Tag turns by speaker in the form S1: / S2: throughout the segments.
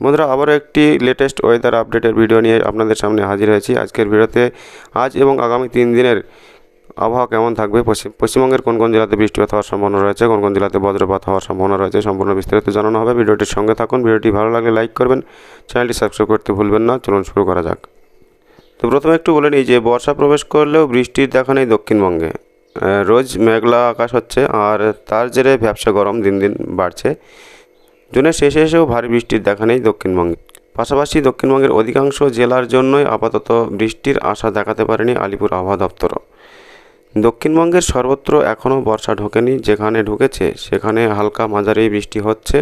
S1: বন্ধুরা, আবারও একটি লেটেস্ট ওয়েদার আপডেটের ভিডিও নিয়ে আপনাদের সামনে হাজির হয়েছি। আজকের ভিডিওতে আজ এবং আগামী 3 দিনের আবহাওয়া কেমন থাকবে, পশ্চিমবঙ্গের কোন কোন জেলাতে বৃষ্টিপাত হওয়ার সম্ভাবনা রয়েছে, কোন কোন জেলাতে বজ্রপাত হওয়ার সম্ভাবনা রয়েছে, সম্পূর্ণ বিস্তারিত জানানো হবে। ভিডিওটির সঙ্গে থাকুন। ভিডিওটি ভালো লাগলে লাইক করবেন, চ্যানেলটি সাবস্ক্রাইব করতে ভুলবেন না। চলুন শুরু করা যাক। তো প্রথমে একটু বলে নিই যে বর্ষা প্রবেশ করলেও বৃষ্টির দেখা নেই দক্ষিণবঙ্গে। রোজ মেঘলা আকাশ হচ্ছে, আর তার জেরে ভ্যাপসা গরম দিন দিন বাড়ছে। জুনের শেষে এসেও ভারী বৃষ্টির দেখা নেই দক্ষিণবঙ্গে। পাশাপাশি দক্ষিণবঙ্গের অধিকাংশ জেলার জন্যই আপাতত বৃষ্টির আশা দেখাতে পারেনি আলিপুর আবহাওয়া দপ্তরও। দক্ষিণবঙ্গের সর্বত্র এখনও বর্ষা ঢোকেনি, যেখানে ঢুকেছে সেখানে হালকা মাঝারি বৃষ্টি হচ্ছে,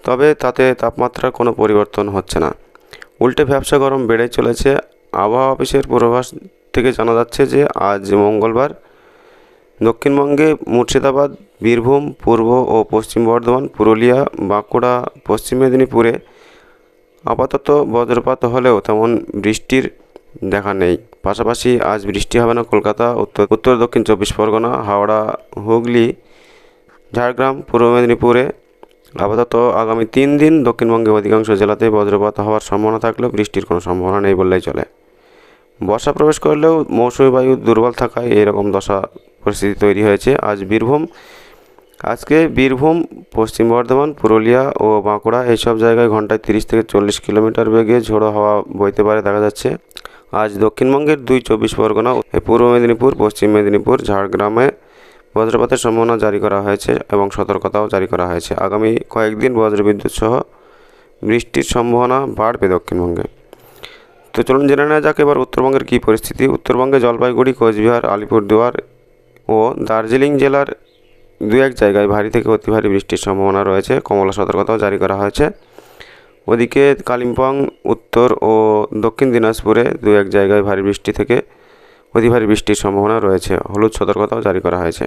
S1: তবে তাতে তাপমাত্রার কোনো পরিবর্তন হচ্ছে না। উল্টে ভ্যাপসা গরম বেড়ে চলেছে। আবহাওয়া অফিসের পূর্বাভাস থেকে জানা যাচ্ছে যে আজ মঙ্গলবার দক্ষিণবঙ্গে মুর্শিদাবাদ, বীরভূম, পূর্ব ও পশ্চিম বর্ধমান, পুরুলিয়া, বাঁকুড়া, পশ্চিম মেদিনীপুরে আপাতত বজ্রপাত হলেও তেমন বৃষ্টির দেখা নেই। পাশাপাশি আজ বৃষ্টি হবে না কলকাতা, উত্তর দক্ষিণ 24 পরগনা, হাওড়া, হুগলি, ঝাড়গ্রাম, পূর্ব মেদিনীপুরে। আপাতত আগামী 3 দিন দক্ষিণবঙ্গের অধিকাংশ জেলাতে বজ্রপাত হওয়ার সম্ভাবনা থাকলেও বৃষ্টির কোনো সম্ভাবনা নেই বললেই চলে। বর্ষা প্রবেশ করলেও মৌসুমি বায়ু দুর্বল থাকায় এরকম দশা পরিস্থিতি তৈরি হয়েছে। আজকে বীরভূম, পশ্চিম বর্ধমান, পুরুলিয়া ও বাঁকুড়া এইসব জায়গায় ঘন্টায় 30 থেকে 40 কিলোমিটার বেগে ঝোড়ো হাওয়া বইতে পারে দেখা যাচ্ছে। আজ দক্ষিণবঙ্গের 24 পরগনা, পূর্ব মেদিনীপুর, পশ্চিম মেদিনীপুর, ঝাড়গ্রামে বজ্রপাতের সম্ভাবনা জারি করা হয়েছে এবং সতর্কতাও জারি করা হয়েছে। আগামী কয়েকদিন বজ্রবিদ্যুৎ সহ বৃষ্টির সম্ভাবনা বাড়বে দক্ষিণবঙ্গে। তো চলুন জেনে নেওয়া যাক এবার উত্তরবঙ্গের কী পরিস্থিতি। উত্তরবঙ্গে জলপাইগুড়ি, কোচবিহার, আলিপুরদুয়ার ও দার্জিলিং জেলার 2-1 জায়গায় ভারী থেকে অতি ভারী বৃষ্টির সম্ভাবনা রয়েছে। কমলা সতর্কতাও জারি করা হয়েছে। ওদিকে কালিম্পং, উত্তর ও দক্ষিণ দিনাজপুরে 2-1 জায়গায় ভারী বৃষ্টি থেকে অতি ভারী বৃষ্টির সম্ভাবনা রয়েছে। হলুদ সতর্কতাও জারি করা হয়েছে।